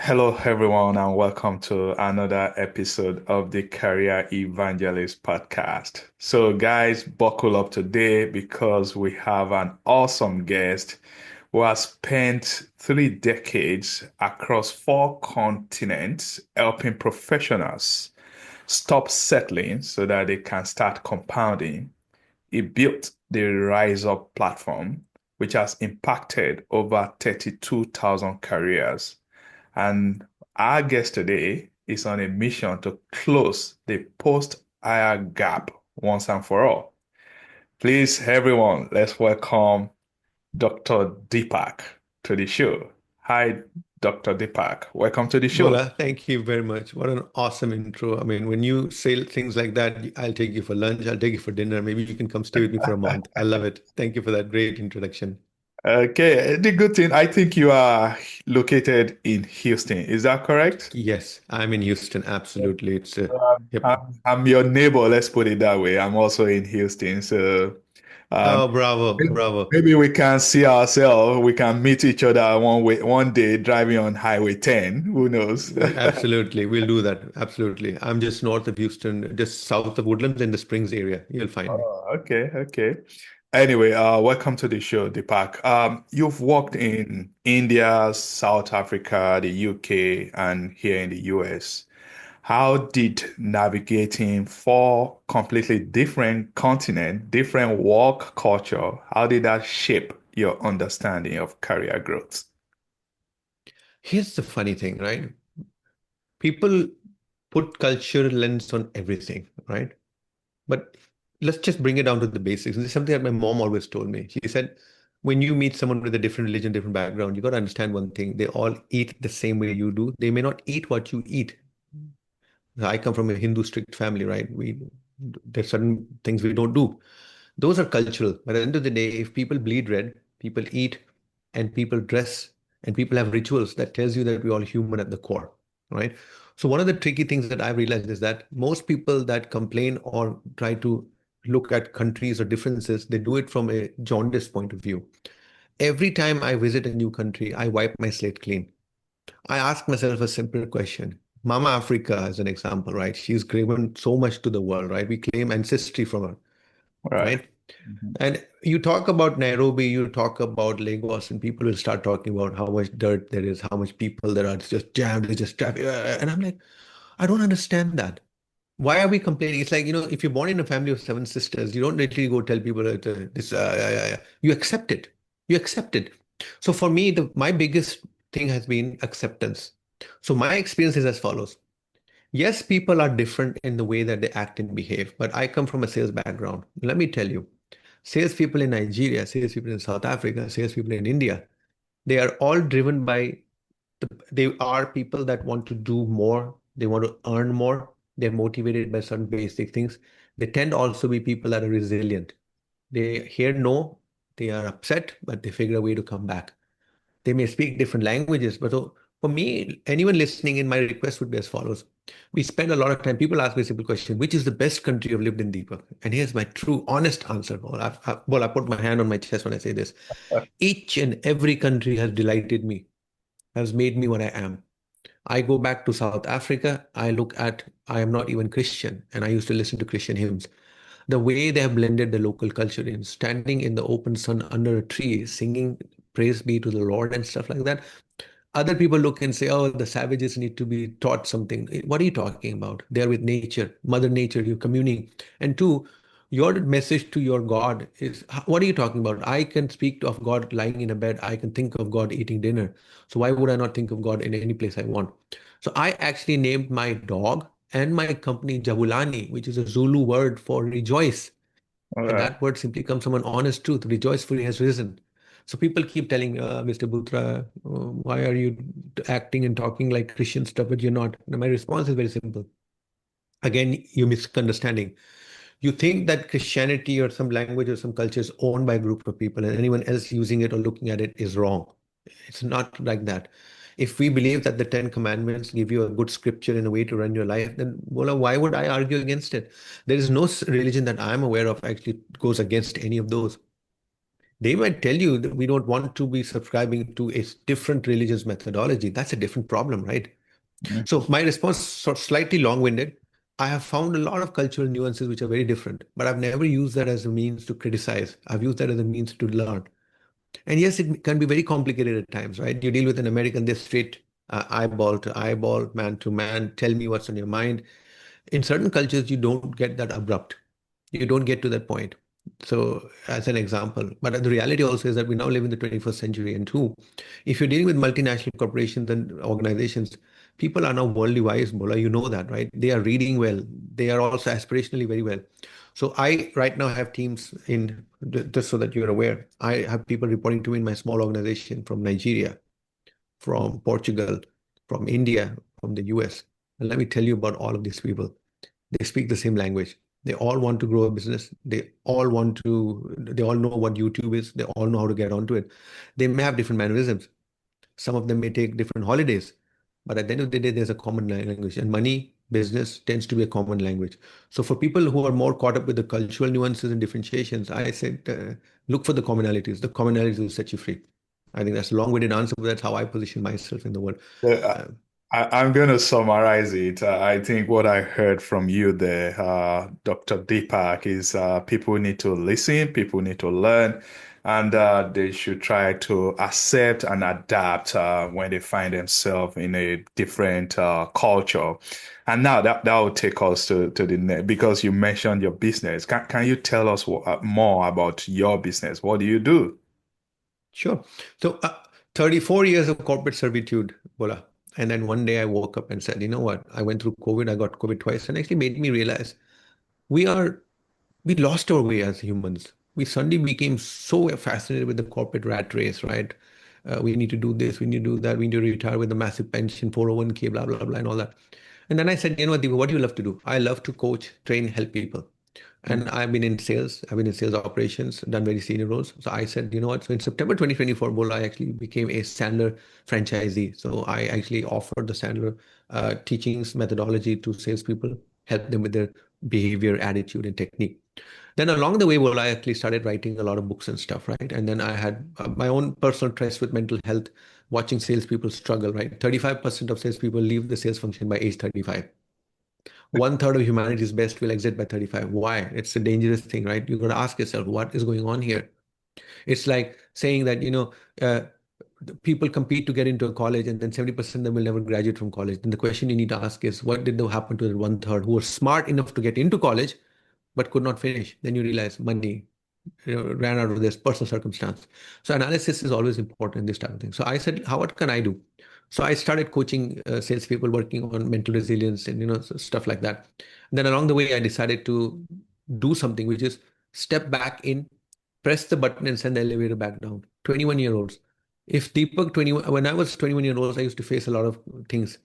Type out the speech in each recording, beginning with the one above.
Hello, everyone, and welcome to another episode of the Career Evangelist Podcast. So, guys, buckle up today because we have an awesome guest who has spent 3 decades across 4 continents helping professionals stop settling so that they can start compounding. He built the Rise Up platform, which has impacted over 32,000 careers. And our guest today is on a mission to close the post-hire gap once and for all. Please, everyone, let's welcome Dr. Deepak to the show. Hi, Dr. Deepak. Welcome to the show. Bola, thank you very much. What an awesome intro. I mean, when you say things like that, I'll take you for lunch, I'll take you for dinner. Maybe you can come stay with me for a month. I love it. Thank you for that great introduction. Okay, the good thing, I think you are located in Houston. Is that correct? Yes, I'm in Houston. Absolutely. Yep. I'm your neighbor, let's put it that way. I'm also in Houston. So um, Oh, bravo, bravo. maybe we can see ourselves. We can meet each other one day driving on Highway 10. Who knows? Absolutely. We'll do that. Absolutely. I'm just north of Houston, just south of Woodlands in the Springs area. You'll find me. Oh, okay, okay. Anyway, welcome to the show, Deepak. You've worked in India, South Africa, the UK, and here in the US. How did navigating 4 completely different continents, different work culture, how did that shape your understanding of career growth? Here's the funny thing, right? People put cultural lens on everything, right? But let's just bring it down to the basics. This is something that my mom always told me. She said, when you meet someone with a different religion, different background, you got to understand one thing. They all eat the same way you do. They may not eat what you eat. I come from a Hindu strict family, right? There's certain things we don't do. Those are cultural. But at the end of the day, if people bleed red, people eat, and people dress, and people have rituals, that tells you that we're all human at the core, right? So one of the tricky things that I've realized is that most people that complain or try to look at countries or differences, they do it from a jaundice point of view. Every time I visit a new country, I wipe my slate clean. I ask myself a simple question. Mama Africa, as an example, right? She's given so much to the world, right? We claim ancestry from her, Right. right? And you talk about Nairobi, you talk about Lagos, and people will start talking about how much dirt there is, how much people there are. It's just jammed, it's just traffic. And I'm like, I don't understand that. Why are we complaining? It's like, if you're born in a family of seven sisters, you don't literally go tell people that you accept it. You accept it. So for me, my biggest thing has been acceptance. So my experience is as follows. Yes, people are different in the way that they act and behave, but I come from a sales background. Let me tell you, salespeople in Nigeria, salespeople in South Africa, salespeople in India, they are all driven by they are people that want to do more, they want to earn more, they're motivated by certain basic things. They tend to also be people that are resilient. They hear no, they are upset, but they figure a way to come back. They may speak different languages, but so for me, anyone listening in, my request would be as follows. We spend a lot of time, people ask me a simple question, which is the best country you've lived in, Deepak? And here's my true, honest answer. Well, I put my hand on my chest when I say this. Each and every country has delighted me, has made me what I am. I go back to South Africa. I am not even Christian, and I used to listen to Christian hymns. The way they have blended the local culture in standing in the open sun under a tree, singing praise be to the Lord and stuff like that. Other people look and say, oh, the savages need to be taught something. What are you talking about? They're with nature, Mother Nature, you're communing. And two, your message to your God is, what are you talking about? I can speak of God lying in a bed. I can think of God eating dinner. So why would I not think of God in any place I want? So I actually named my dog and my company Jabulani, which is a Zulu word for rejoice. All And right. that word simply comes from an honest truth. Rejoicefully has risen. So people keep telling me, Mr. Bhootra, why are you acting and talking like Christian stuff, but you're not? And my response is very simple. Again, you're misunderstanding. You think that Christianity or some language or some culture is owned by a group of people and anyone else using it or looking at it is wrong. It's not like that. If we believe that the Ten Commandments give you a good scripture and a way to run your life, then well, why would I argue against it? There is no religion that I'm aware of actually goes against any of those. They might tell you that we don't want to be subscribing to a different religious methodology. That's a different problem, right? So my response, slightly long-winded. I have found a lot of cultural nuances which are very different, but I've never used that as a means to criticize. I've used that as a means to learn. And yes, it can be very complicated at times, right? You deal with an American, they're straight eyeball to eyeball, man to man, tell me what's on your mind. In certain cultures, you don't get that abrupt. You don't get to that point. So, as an example, but the reality also is that we now live in the 21st century. And two, if you're dealing with multinational corporations and organizations, people are now worldly wise, Bola. You know that, right? They are reading well. They are also aspirationally very well. So, I right now have teams in, just so that you're aware, I have people reporting to me in my small organization from Nigeria, from Portugal, from India, from the US. And let me tell you about all of these people. They speak the same language. They all want to grow a business. They all know what YouTube is. They all know how to get onto it. They may have different mannerisms. Some of them may take different holidays. But at the end of the day, there's a common language. And money, business tends to be a common language. So for people who are more caught up with the cultural nuances and differentiations, I said, look for the commonalities. The commonalities will set you free. I think that's a long-winded answer, but that's how I position myself in the world. Yeah, Uh, I'm going to summarize it. I think what I heard from you there, Dr. Deepak, is people need to listen, people need to learn, and they should try to accept and adapt when they find themselves in a different culture. And now that will take us to the next, because you mentioned your business. Can you tell us more about your business? What do you do? Sure. So, 34 years of corporate servitude, Bola. And then one day I woke up and said, you know what? I went through COVID. I got COVID twice, and actually made me realize we are we lost our way as humans. We suddenly became so fascinated with the corporate rat race, right? We need to do this, we need to do that, we need to retire with a massive pension, 401k, blah, blah, blah, and all that. And then I said, you know what, Deepa, what do you love to do? I love to coach, train, help people. And I've been in sales, I've been in sales operations, done very senior roles. So I said, you know what? So in September 2024, Bola, I actually became a Sandler franchisee. So I actually offered the Sandler teachings methodology to salespeople, help them with their behavior, attitude, and technique. Then along the way, well, I actually started writing a lot of books and stuff, right? And then I had my own personal trust with mental health, watching salespeople struggle, right? 35% of salespeople leave the sales function by age 35. One third of humanity's best will exit by 35. Why? It's a dangerous thing, right? You got to ask yourself, what is going on here? It's like saying that, people compete to get into a college and then 70% of them will never graduate from college. Then the question you need to ask is, what did happen to the one third who were smart enough to get into college but could not finish? Then you realize money, ran out of this personal circumstance. So analysis is always important in this type of thing. So I said, how what can I do? So I started coaching salespeople, working on mental resilience and stuff like that. And then along the way, I decided to do something which is step back in, press the button, and send the elevator back down. 21-year-olds. If Deepak 21, when I was 21-year-olds, I used to face a lot of things.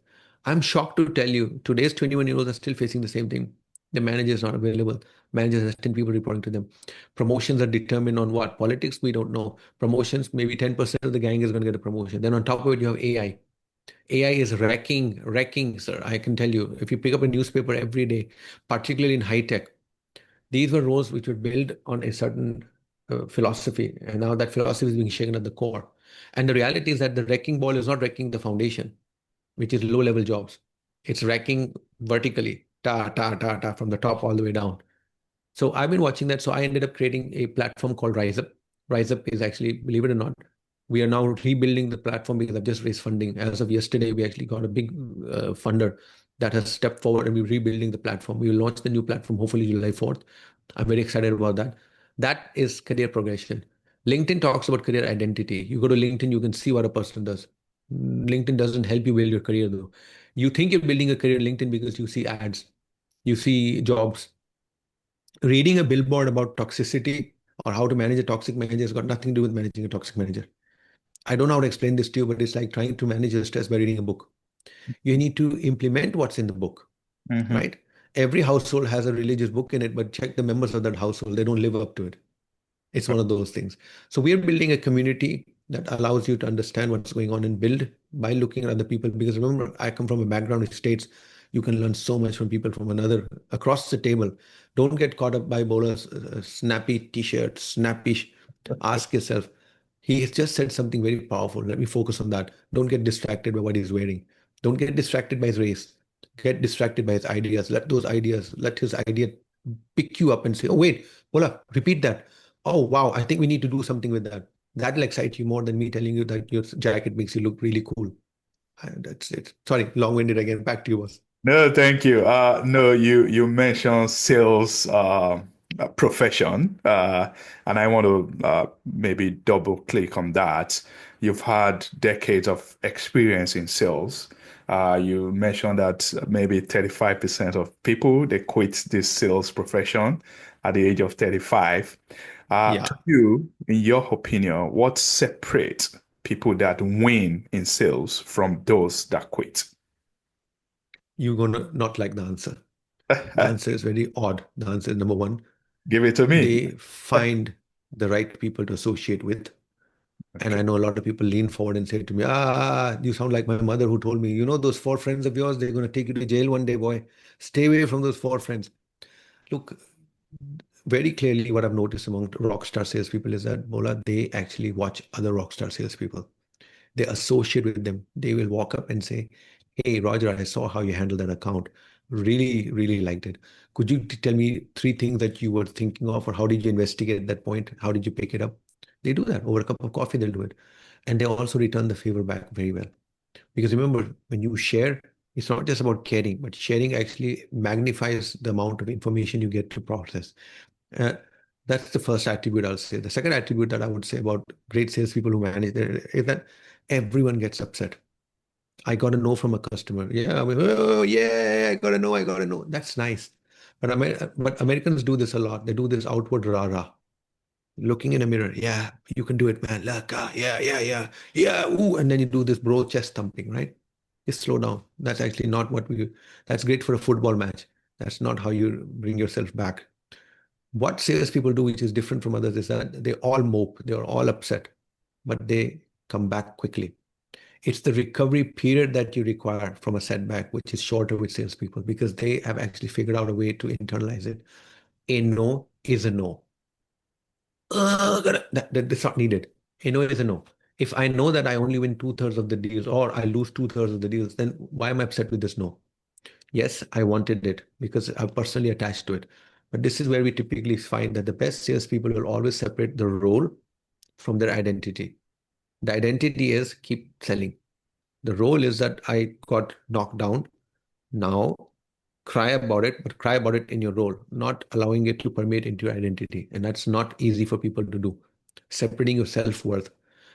I'm shocked to tell you, today's 21-year-olds are still facing the same thing. The manager is not available. Managers has 10 people reporting to them. Promotions are determined on what? Politics? We don't know. Promotions, maybe 10% of the gang is going to get a promotion. Then on top of it, you have AI. AI is wrecking, sir. I can tell you. If you pick up a newspaper every day, particularly in high tech, these were roles which were built on a certain philosophy. And now that philosophy is being shaken at the core. And the reality is that the wrecking ball is not wrecking the foundation, which is low level jobs. It's wrecking vertically, from the top all the way down. So I've been watching that. So I ended up creating a platform called Rise Up. Rise Up is actually, believe it or not, we are now rebuilding the platform because I've just raised funding. As of yesterday, we actually got a big funder that has stepped forward and we're rebuilding the platform. We will launch the new platform hopefully July 4th. I'm very excited about that. That is career progression. LinkedIn talks about career identity. You go to LinkedIn, you can see what a person does. LinkedIn doesn't help you build your career though. You think you're building a career in LinkedIn because you see ads, you see jobs. Reading a billboard about toxicity or how to manage a toxic manager has got nothing to do with managing a toxic manager. I don't know how to explain this to you, but it's like trying to manage your stress by reading a book. You need to implement what's in the book, Mm-hmm. right? Every household has a religious book in it, but check the members of that household. They don't live up to it. It's one of those things. So we are building a community that allows you to understand what's going on and build by looking at other people. Because remember, I come from a background which states you can learn so much from people from another across the table. Don't get caught up by Bola's snappy t-shirt, snappy Ask yourself, he has just said something very powerful. Let me focus on that. Don't get distracted by what he's wearing. Don't get distracted by his race. Get distracted by his ideas. Let his idea pick you up and say, oh, wait, Bola, repeat that. Oh, wow, I think we need to do something with that. That'll excite you more than me telling you that your jacket makes you look really cool. That's it. Sorry, long-winded again. Back to you, boss. No, thank you. No, you mentioned sales profession, and I want to maybe double click on that. You've had decades of experience in sales. You mentioned that maybe 35% of people they quit this sales profession at the age of 35. To Yeah, you, in your opinion, what separates people that win in sales from those that quit? you're gonna not like the answer. The answer is very odd. The answer is number one, Give it to me. they find the right people to associate with. And Okay. I know a lot of people lean forward and say to me, you sound like my mother who told me, those four friends of yours, they're going to take you to jail one day, boy. Stay away from those four friends. Look, very clearly, what I've noticed among rock star salespeople is that, Bola, they actually watch other rock star salespeople. They associate with them. They will walk up and say, hey, Roger, I saw how you handled that account. Really, really liked it. Could you tell me three things that you were thinking of, or how did you investigate at that point? How did you pick it up? They do that over a cup of coffee, they'll do it. And they also return the favor back very well. Because remember, when you share, it's not just about caring, but sharing actually magnifies the amount of information you get to process. Uh, that's the first attribute I'll say. The second attribute that I would say about great salespeople who manage their is that everyone gets upset. I got a no from a customer. Yeah, oh yeah, I got a no. That's nice. But Americans do this a lot. They do this outward rah-rah. Looking in a mirror. Yeah, you can do it, man. Look, yeah. Ooh, and then you do this bro chest thumping, right? Just slow down. That's actually not what we. That's great for a football match. That's not how you bring yourself back. What salespeople do, which is different from others, is that they all mope. They are all upset, but they come back quickly. It's the recovery period that you require from a setback, which is shorter with salespeople because they have actually figured out a way to internalize it. A no is a no. That's not needed. A no is a no. If I know that I only win two-thirds of the deals or I lose two-thirds of the deals, then why am I upset with this no? Yes, I wanted it because I'm personally attached to it. But this is where we typically find that the best salespeople will always separate the role from their identity. The identity is keep selling. The role is that I got knocked down. Now cry about it, but cry about it in your role, not allowing it to permeate into your identity. And that's not easy for people to do. Separating your self-worth.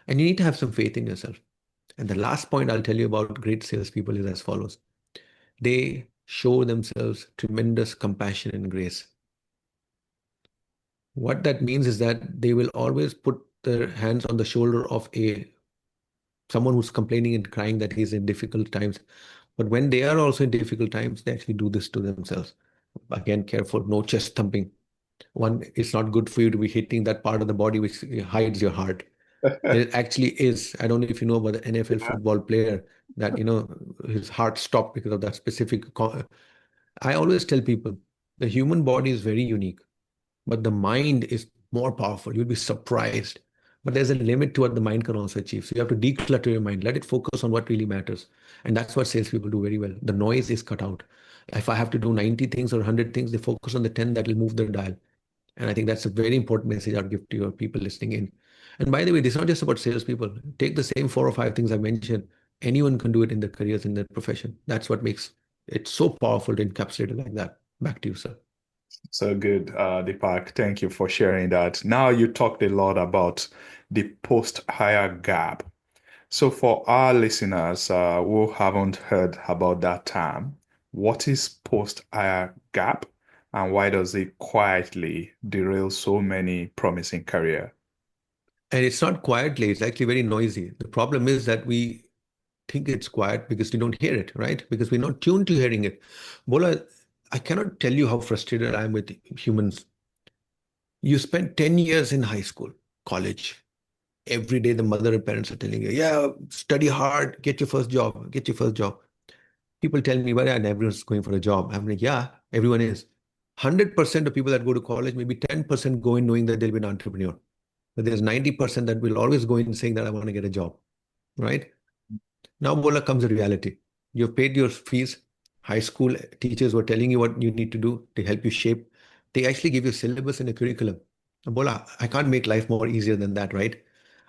And you need to have some faith in yourself. And the last point I'll tell you about great salespeople is as follows. They show themselves tremendous compassion and grace. What that means is that they will always put their hands on the shoulder of a someone who's complaining and crying that he's in difficult times. But when they are also in difficult times, they actually do this to themselves. Again, careful, no chest thumping. One, it's not good for you to be hitting that part of the body which hides your heart. There actually is. I don't know if you know about the NFL Yeah. football player that, his heart stopped because of that specific. I always tell people the human body is very unique, but the mind is more powerful. You'll be surprised. But there's a limit to what the mind can also achieve. So you have to declutter your mind, let it focus on what really matters. And that's what salespeople do very well. The noise is cut out. If I have to do 90 things or 100 things, they focus on the 10 that will move the dial. And I think that's a very important message I'd give to your people listening in. And by the way, this is not just about salespeople. Take the same four or five things I mentioned. Anyone can do it in their careers, in their profession. That's what makes it so powerful to encapsulate it like that. Back to you, sir. So good, Deepak. Thank you for sharing that. Now you talked a lot about the post-hire gap. So for our listeners who haven't heard about that term, what is post-hire gap and why does it quietly derail so many promising career? And it's not quietly, it's actually very noisy. The problem is that we think it's quiet because we don't hear it, right? Because we're not tuned to hearing it. Bola, I cannot tell you how frustrated I am with humans. You spend 10 years in high school, college. Every day, the mother and parents are telling you, yeah, study hard, get your first job, get your first job. People tell me, well, yeah, everyone's going for a job. I'm like, yeah, everyone is. 100% of people that go to college, maybe 10% go in knowing that they'll be an entrepreneur. But there's 90% that will always go in saying that I want to get a job, right? Now, Bola, comes the reality. You've paid your fees. High school teachers were telling you what you need to do to help you shape. They actually give you syllabus and a curriculum. Bola, I can't make life more easier than that, right?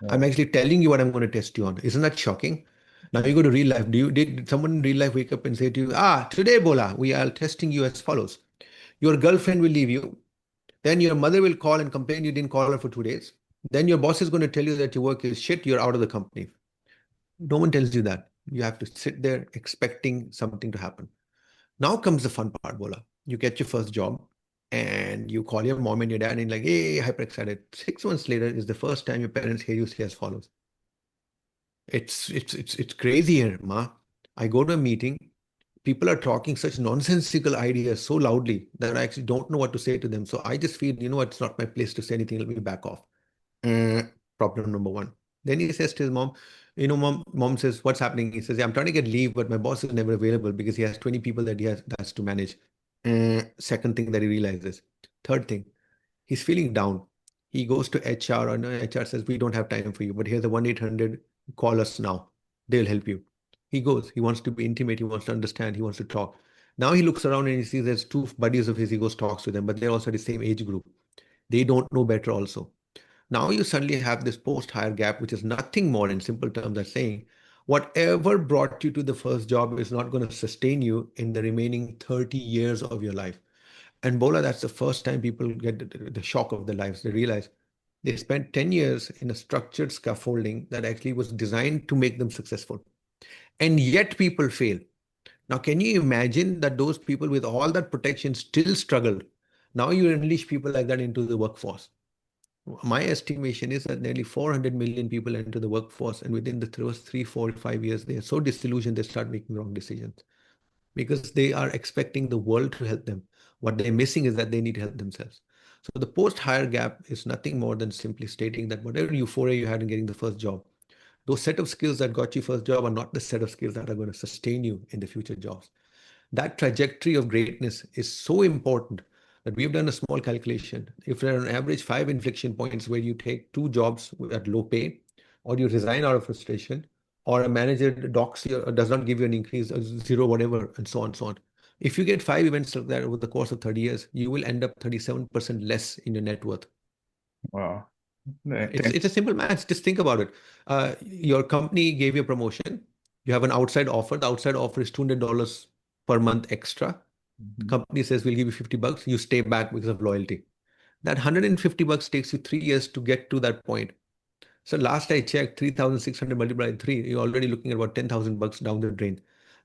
I'm Yeah. actually telling you what I'm going to test you on. Isn't that shocking? Now you go to real life. Did someone in real life wake up and say to you, today, Bola, we are testing you as follows. Your girlfriend will leave you. Then your mother will call and complain you didn't call her for 2 days. Then your boss is going to tell you that your work is shit. You're out of the company. No one tells you that. You have to sit there expecting something to happen. Now comes the fun part, Bola. You get your first job and you call your mom and your dad and like, hey, hyper excited. 6 months later is the first time your parents hear you say as follows. It's crazy here, Ma. I go to a meeting. People are talking such nonsensical ideas so loudly that I actually don't know what to say to them. So I just feel, it's not my place to say anything. Let me back off. Uh, Problem number one. Then he says to his mom, mom says, what's happening? He says, yeah, I'm trying to get leave, but my boss is never available because he has 20 people that has to manage. Second thing that he realizes. Third thing, he's feeling down. He goes to HR, or no, HR says, we don't have time for you, but here's the 1-800, call us now. They'll help you. He goes, he wants to be intimate, he wants to understand, he wants to talk. Now he looks around and he sees there's two buddies of his, he goes, talks to them, but they're also the same age group. They don't know better also. Now you suddenly have this post-hire gap, which is nothing more in simple terms than saying, whatever brought you to the first job is not going to sustain you in the remaining 30 years of your life. And Bola, that's the first time people get the shock of their lives. They realize they spent 10 years in a structured scaffolding that actually was designed to make them successful. And yet people fail. Now, can you imagine that those people with all that protection still struggled? Now you unleash people like that into the workforce. My estimation is that nearly 400 million people enter the workforce, and within the first 3, 4, 5 years, they are so disillusioned they start making wrong decisions because they are expecting the world to help them. What they're missing is that they need to help themselves. So the post-hire gap is nothing more than simply stating that whatever euphoria you had in getting the first job, those set of skills that got you first job are not the set of skills that are going to sustain you in the future jobs. That trajectory of greatness is so important that we've done a small calculation. If there are on average 5 inflection points where you take 2 jobs at low pay, or you resign out of frustration, or a manager docks you or does not give you an increase, or zero, whatever, and so on, so on. If you get 5 events like that over the course of 30 years, you will end up 37% less in your net worth. Wow. It's a simple math. Just think about it. Your company gave you a promotion. You have an outside offer. The outside offer is $200 per month extra. The Mhm. company says we'll give you $50. You stay back because of loyalty. That $150 takes you 3 years to get to that point. So last I checked, 3,600 multiplied by 3, you're already looking at about $10,000 down the drain.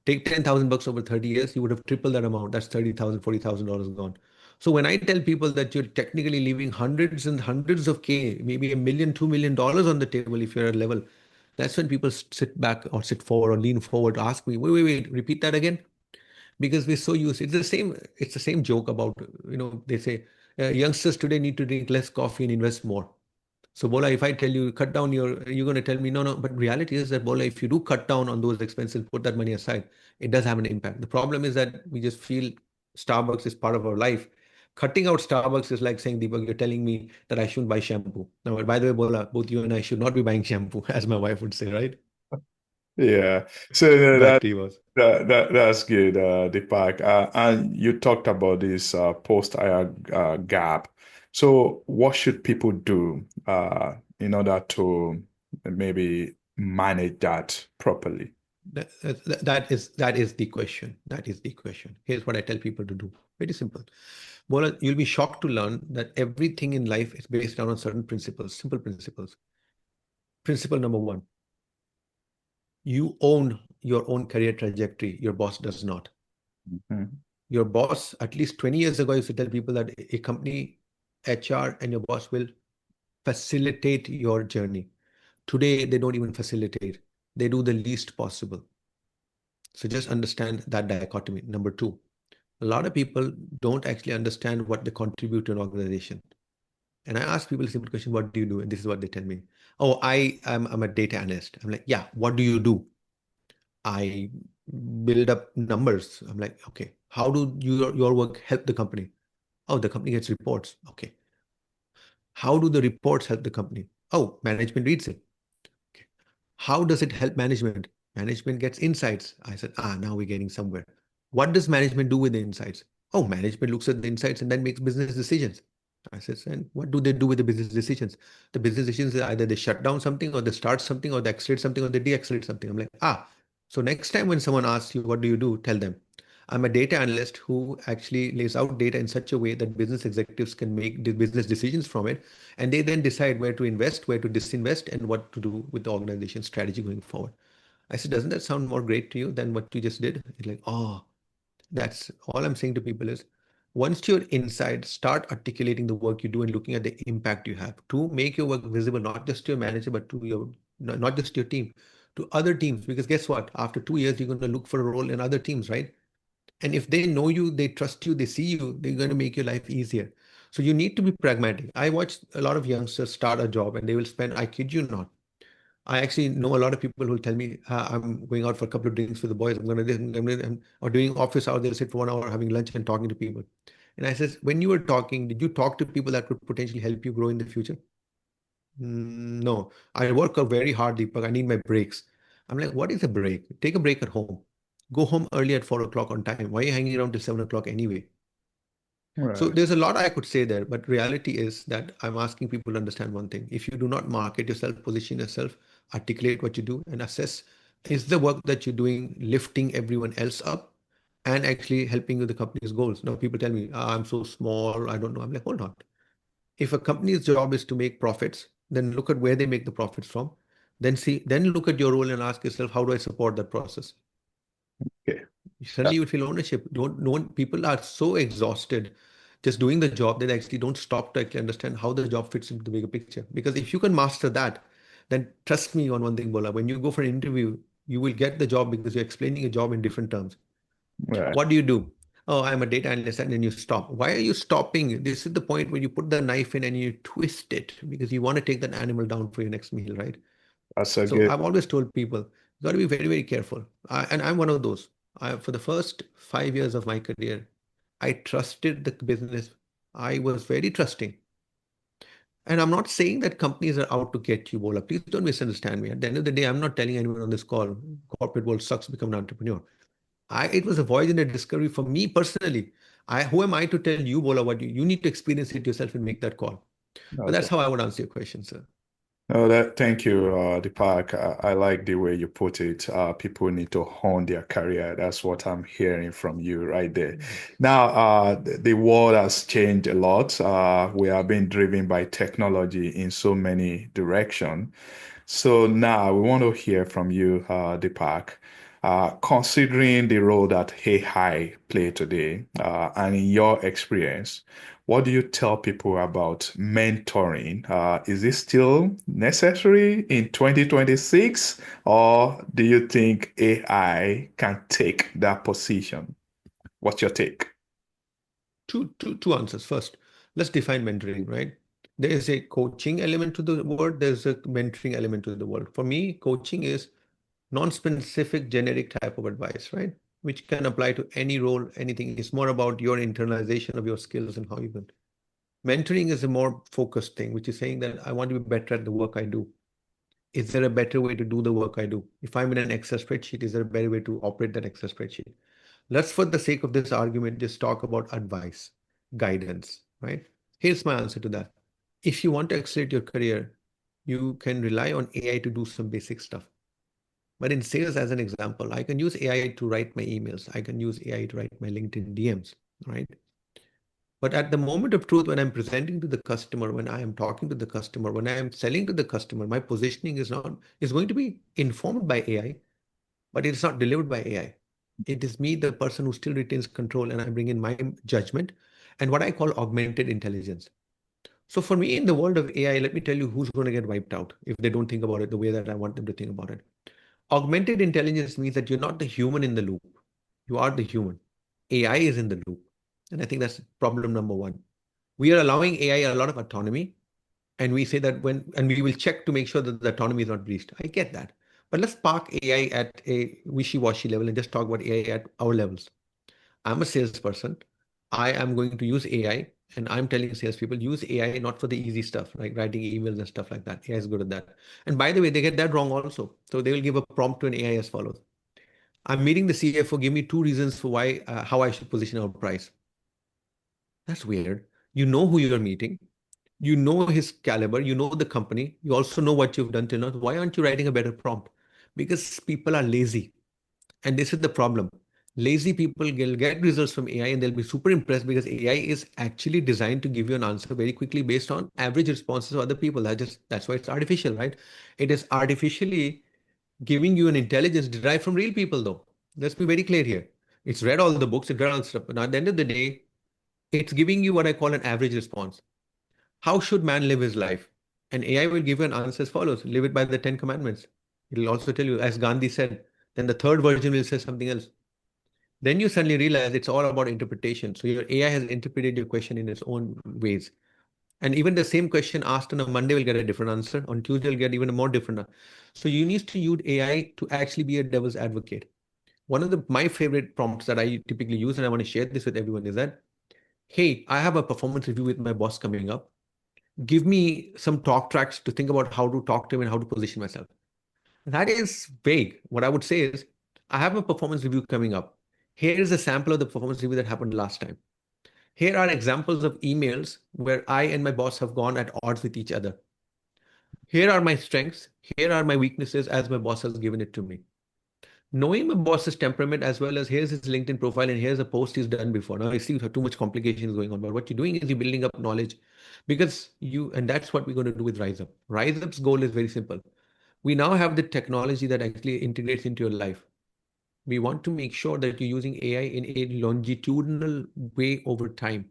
Take $10,000 over 30 years, you would have tripled that amount. That's $30,000, $40,000 gone. So when I tell people that you're technically leaving hundreds and hundreds of K, maybe a million, $2 million on the table if you're at a level, that's when people sit back or sit forward or lean forward, ask me, wait, repeat that again. Because we're so used. It's the same joke about, they say youngsters today need to drink less coffee and invest more. So Bola, if I tell you cut down you're going to tell me no. But reality is that Bola, if you do cut down on those expenses, put that money aside, it does have an impact. The problem is that we just feel Starbucks is part of our life. Cutting out Starbucks is like saying, Deepak, you're telling me that I shouldn't buy shampoo. Now, by the way, Bola, both you and I should not be buying shampoo, as my wife would say, right? Yeah. So Back to you, boss. that's good, Deepak. And you talked about this post-hire gap. So what should people do in order to maybe manage that properly? That is the question. That is the question. Here's what I tell people to do. Very simple. Bola, you'll be shocked to learn that everything in life is based on certain principles, simple principles. Principle number one, you own your own career trajectory. Your boss does not. Mhm. Your boss, at least 20 years ago, used to tell people that a company, HR, and your boss will facilitate your journey. Today, they don't even facilitate. They do the least possible. So just understand that dichotomy. Number two, a lot of people don't actually understand what they contribute to an organization. And I ask people a simple question, what do you do? And this is what they tell me. Oh, I'm a data analyst. I'm like, yeah, what do you do? I build up numbers. I'm like, okay, how do your work help the company? Oh, the company gets reports. Okay. How do the reports help the company? Oh, management reads it. Okay. How does it help management? Management gets insights. I said, now we're getting somewhere. What does management do with the insights? Oh, management looks at the insights and then makes business decisions. I said, and what do they do with the business decisions? The business decisions is either they shut down something or they start something or they accelerate something or they deaccelerate something. I'm like, so next time when someone asks you, what do you do? Tell them, I'm a data analyst who actually lays out data in such a way that business executives can make the business decisions from it. And they then decide where to invest, where to disinvest, and what to do with the organization strategy going forward. I said, doesn't that sound more great to you than what you just did? It's like, that's all I'm saying to people is once you're inside, start articulating the work you do and looking at the impact you have to make your work visible, not just to your manager, but to your, not just to your team, to other teams. Because guess what? After 2 years, you're going to look for a role in other teams, right? And if they know you, they trust you, they see you, they're going to make your life easier. So you need to be pragmatic. I watch a lot of youngsters start a job and they will spend, I kid you not, I actually know a lot of people who will tell me, I'm going out for a couple of drinks with the boys. Or doing office hours, they'll sit for 1 hour having lunch and talking to people. And I says, when you were talking, did you talk to people that could potentially help you grow in the future? No, I work out very hard, Deepak. I need my breaks. I'm like, what is a break? Take a break at home. Go home early at 4 o'clock on time. Why are you hanging around till 7 o'clock anyway? So Right. there's a lot I could say there, but reality is that I'm asking people to understand one thing. If you do not market yourself, position yourself, articulate what you do, and assess is the work that you're doing lifting everyone else up and actually helping with the company's goals. Now people tell me, I'm so small, I don't know. I'm like, hold on. If a company's job is to make profits, then look at where they make the profits from. Then look at your role and ask yourself, how do I support that process? Okay. Suddenly you feel ownership. Don't people are so exhausted just doing the job that they actually don't stop to actually understand how the job fits into the bigger picture. Because if you can master that, then trust me on one thing, Bola, when you go for an interview, you will get the job because you're explaining a job in different terms. Right. What do you do? Oh, I'm a data analyst, and then you stop. Why are you stopping? This is the point where you put the knife in and you twist it because you want to take that animal down for your next meal, right? That's a So good. I've always told people, you got to be very, very careful. And I'm one of those. For the first 5 years of my career, I trusted the business. I was very trusting. And I'm not saying that companies are out to get you, Bola. Please don't misunderstand me. At the end of the day, I'm not telling anyone on this call, corporate world sucks, become an entrepreneur. It was a voyage and a discovery for me personally. Who am I to tell you, Bola, what you need to experience it yourself and make that call. But Okay. that's how I would answer your question, sir. No, thank you, Deepak. I like the way you put it. People need to hone their career. That's what I'm hearing from you right there. Now, the world has changed a lot. We are being driven by technology in so many directions. So now we want to hear from you, Deepak. Considering the role that AI play today, and in your experience, what do you tell people about mentoring? Is it still necessary in 2026, or do you think AI can take that position? What's your take? Two answers. First, let's define mentoring, right? There is a coaching element to the word, there's a mentoring element to the word. For me, coaching is non-specific, generic type of advice, right? Which can apply to any role, anything. It's more about your internalization of your skills and how you can. Mentoring is a more focused thing, which is saying that I want to be better at the work I do. Is there a better way to do the work I do? If I'm in an Excel spreadsheet, is there a better way to operate that Excel spreadsheet? Let's, for the sake of this argument, just talk about advice, guidance, right? Here's my answer to that. If you want to accelerate your career, you can rely on AI to do some basic stuff. But in sales, as an example, I can use AI to write my emails. I can use AI to write my LinkedIn DMs, right? But at the moment of truth, when I'm presenting to the customer, when I am talking to the customer, when I am selling to the customer, my positioning is going to be informed by AI, but it's not delivered by AI. It is me, the person who still retains control, and I bring in my judgment and what I call augmented intelligence. So for me, in the world of AI, let me tell you who's going to get wiped out if they don't think about it the way that I want them to think about it. Augmented intelligence means that you're not the human in the loop. You are the human. AI is in the loop. And I think that's problem number one. We are allowing AI a lot of autonomy. And we say that and we will check to make sure that the autonomy is not breached. I get that. But let's park AI at a wishy-washy level and just talk about AI at our levels. I'm a salesperson. I am going to use AI And I'm telling salespeople, use AI not for the easy stuff, like writing emails and stuff like that. AI is good at that. And by the way, they get that wrong also. So they will give a prompt to an AI as follows. I'm meeting the CFO. Give me two reasons for why, how I should position our price. That's weird. You know who you're meeting. You know his caliber. You know the company. You also know what you've done till now. Why aren't you writing a better prompt? Because people are lazy. And this is the problem. Lazy people will get results from AI and they'll be super impressed because AI is actually designed to give you an answer very quickly based on average responses of other people. That's why it's artificial, right? It is artificially giving you an intelligence derived from real people, though. Let's be very clear here. It's read all the books, it read all the stuff, but at the end of the day, it's giving you what I call an average response. How should man live his life? And AI will give you an answer as follows: live it by the 10 commandments. It'll also tell you, as Gandhi said, then the third version will say something else. Then you suddenly realize it's all about interpretation. So your AI has interpreted your question in its own ways. And even the same question asked on a Monday will get a different answer. On Tuesday, will get even a more different. So you need to use AI to actually be a devil's advocate. One of my favorite prompts that I typically use, and I want to share this with everyone, is that, hey, I have a performance review with my boss coming up. Give me some talk tracks to think about how to talk to him and how to position myself. That is vague. What I would say is, I have a performance review coming up. Here is a sample of the performance review that happened last time. Here are examples of emails where I and my boss have gone at odds with each other. Here are my strengths. Here are my weaknesses as my boss has given it to me. Knowing my boss's temperament as well as here's his LinkedIn profile and here's a post he's done before. Now I see too much complications going on, but what you're doing is you're building up knowledge because and that's what we're going to do with Rise Up. Rise Up's goal is very simple. We now have the technology that actually integrates into your life. We want to make sure that you're using AI in a longitudinal way over time.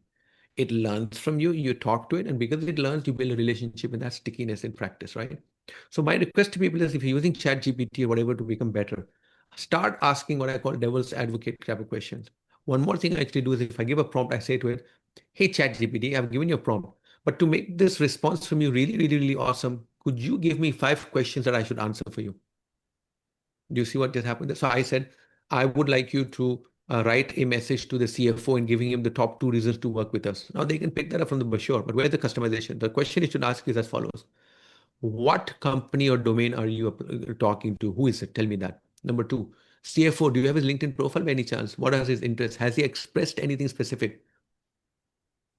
It learns from you, you talk to it, and because it learns, you build a relationship, and that's stickiness in practice, right? So my request to people is if you're using Chat GPT or whatever to become better, start asking what I call devil's advocate type of questions. One more thing I actually do is if I give a prompt, I say to it, hey Chat GPT, I've given you a prompt, but to make this response from you really, really, really awesome, could you give me 5 questions that I should answer for you? Do you see what just happened? So I said, I would like you to write a message to the CFO and giving him the top 2 reasons to work with us. Now they can pick that up from the brochure, but where's the customization? The question you should ask is as follows. What company or domain are you talking to? Who is it? Tell me that. Number 2, CFO, do you have his LinkedIn profile by any chance? What are his interests? Has he expressed anything specific?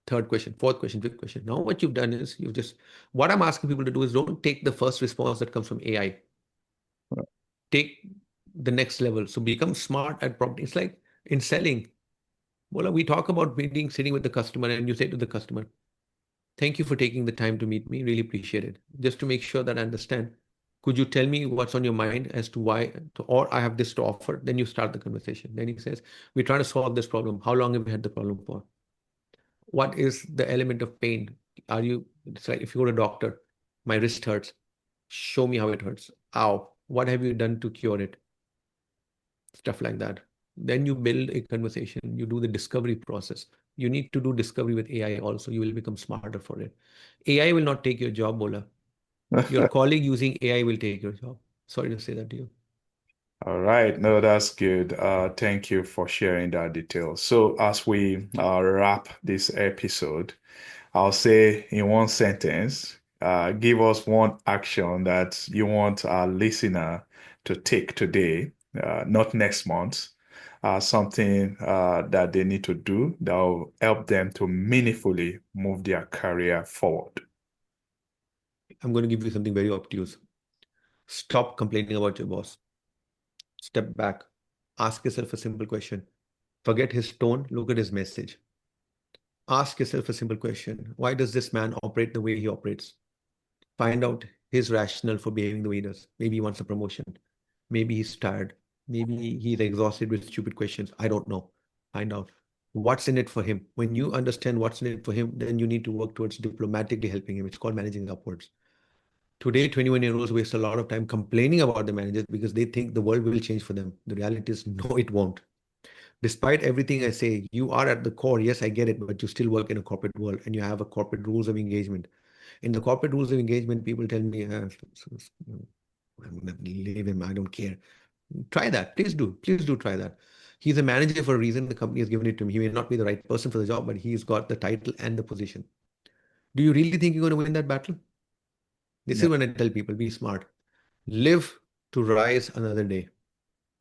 Third question, fourth question, fifth question. Now what you've done is what I'm asking people to do is don't take the first response that comes from AI. Take the next level. So become smart at property. It's like in selling. Bola, we talk about meeting, sitting with the customer, and you say to the customer, thank you for taking the time to meet me. Really appreciate it. Just to make sure that I understand, could you tell me what's on your mind as to why, or I have this to offer? Then you start the conversation. Then he says, we're trying to solve this problem. How long have you had the problem for? What is the element of pain? It's like if you go to a doctor, my wrist hurts. Show me how it hurts. Ow. What have you done to cure it? Stuff like that. Then you build a conversation, you do the discovery process. You need to do discovery with AI also. You will become smarter for it. AI will not take your job, Bola. Your colleague using AI will take your job. Sorry to say that to you. All right. No, that's good. Thank you for sharing that detail. So as we wrap this episode, I'll say in one sentence, give us one action that you want our listener to take today, not next month, something that they need to do that will help them to meaningfully move their career forward. I'm going to give you something very obtuse. Stop complaining about your boss. Step back. Ask yourself a simple question. Forget his tone, look at his message. Ask yourself a simple question. Why does this man operate the way he operates? Find out his rationale for behaving the way he does. Maybe he wants a promotion. Maybe he's tired. Maybe he's exhausted with stupid questions. I don't know. Find out what's in it for him. When you understand what's in it for him, then you need to work towards diplomatically helping him. It's called managing upwards. Today, 21-year-olds waste a lot of time complaining about the managers because they think the world will change for them. The reality is, no, it won't. Despite everything I say, you are at the core. Yes, I get it, but you still work in a corporate world and you have a corporate rules of engagement. In the corporate rules of engagement, people tell me, I'm going to leave him. I don't care. Try that. Please do. Please do try that. He's a manager for a reason. The company has given it to him. He may not be the right person for the job, but he's got the title and the position. Do you really think you're going to win that battle? This Yeah. is when I tell people, be smart. Live to rise another day.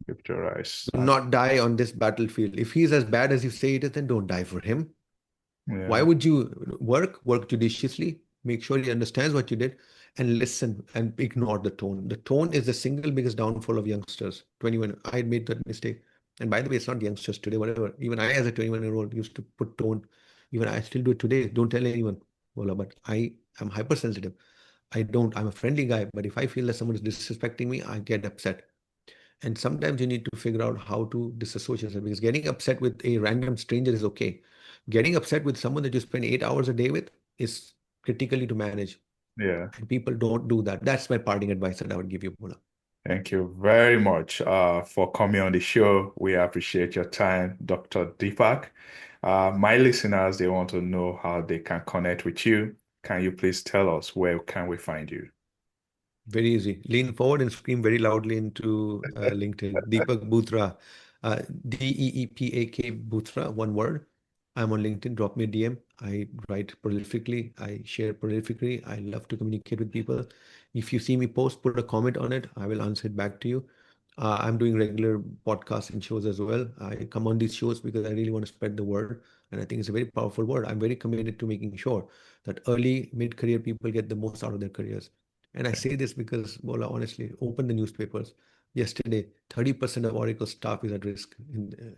Victorize. Do not die on this battlefield. If he's as bad as you say it is, then don't die for him. Why Yeah. would you work judiciously, make sure he understands what you did, and listen and ignore the tone. The tone is the single biggest downfall of youngsters. 21, I made that mistake. And by the way, it's not youngsters today, whatever. Even I, as a 21-year-old, used to put tone. Even I still do it today. Don't tell anyone, Bola, but I am hypersensitive. I'm a friendly guy, but if I feel that someone is disrespecting me, I get upset. And sometimes you need to figure out how to disassociate yourself, because getting upset with a random stranger is okay. Getting upset with someone that you spend 8 hours a day with is critically to manage. Yeah. And people don't do that. That's my parting advice that I would give you, Bola. Thank you very much for coming on the show. We appreciate your time, Dr. Deepak. My listeners, they want to know how they can connect with you. Can you please tell us where can we find you? Very easy. Lean forward and scream very loudly into LinkedIn. Deepak Bhootra, Deepak Bhootra, one word. I'm on LinkedIn. Drop me a DM. I write prolifically. I share prolifically. I love to communicate with people. If you see me post, put a comment on it. I will answer it back to you. I'm doing regular podcasts and shows as well. I come on these shows because I really want to spread the word. And I think it's a very powerful word. I'm very committed to making sure that early, mid-career people get the most out of their careers. And I say this because, Bola, honestly, open the newspapers. Yesterday, 30% of Oracle staff is at risk.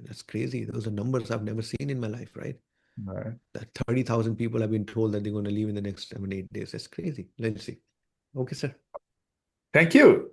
That's crazy. Those are numbers I've never seen in my life, right? Right. That 30,000 people have been told that they're going to leave in the next 7, 8 days. That's crazy. Let's see. Okay, sir. Thank you.